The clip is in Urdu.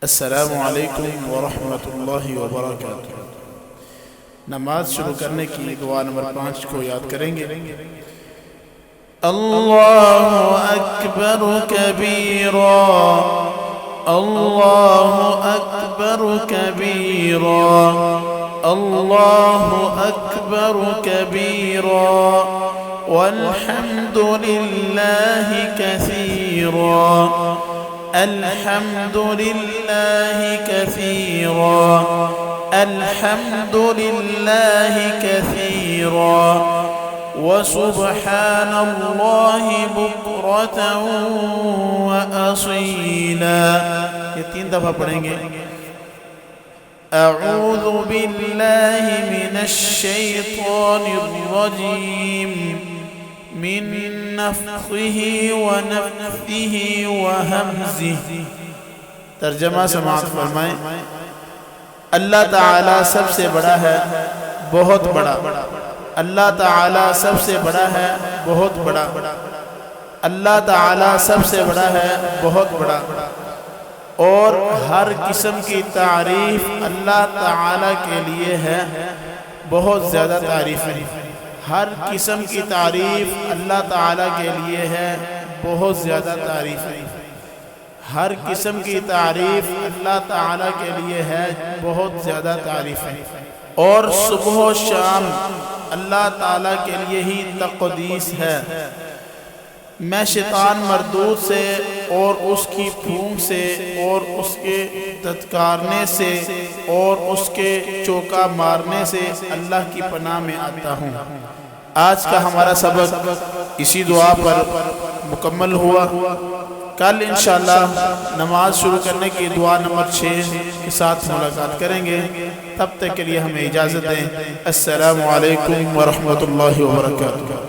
السلام علیکم ورحمۃ اللہ وبرکاتہ۔ نماز شروع کرنے کی دعا نمبر 5 کو یاد کریں گے۔ اللہ اکبر کبیرا، اللہ اکبر کبیرا، اللہ اکبر کبیرا، والحمد للہ کثیرا، الحمد للہ کثیرا، الحمد للہ کثیرا، وسبحان اللہ بکرۃ وأصیلا۔ یہ 3 دفعہ پڑھیں گے۔ اعوذ باللہ من الشیطان الرجیم، من نفخہ ونفثہ وہمزہ۔ ترجمہ سماعت فرمائیں۔ اللہ تعالیٰ سب سے بڑا ہے، بہت بڑا۔ اللہ تعالیٰ سب سے بڑا ہے، بہت بڑا۔ اللہ تعالیٰ سب سے بڑا ہے، بہت بڑا۔ اور ہر قسم کی تعریف اللہ تعالیٰ کے لیے ہے، بہت زیادہ تعریف ہے۔ ہر قسم کی تعریف اللہ تعالیٰ کے لیے ہے، بہت زیادہ تعریف ہے۔ ہر قسم کی تعریف اللہ تعالیٰ کے لیے ہے، بہت زیادہ تعریف ہے۔ اور صبح و شام اللہ تعالیٰ کے لیے ہی تقدیس ہے۔ میں شیطان مردود سے اور اس کی پھونک سے اور اس کے دھتکارنے سے اور اس کے چوکا مارنے سے اللہ کی پناہ میں آتا ہوں۔ آج کا ہمارا سبق اسی دعا پر مکمل ہوا۔ کل انشاءاللہ نماز شروع کرنے کی دعا نمبر 6 کے ساتھ ملاقات کریں گے۔ تب تک کے لیے ہمیں اجازت دیں۔ السلام علیکم ورحمۃ اللہ وبرکاتہ۔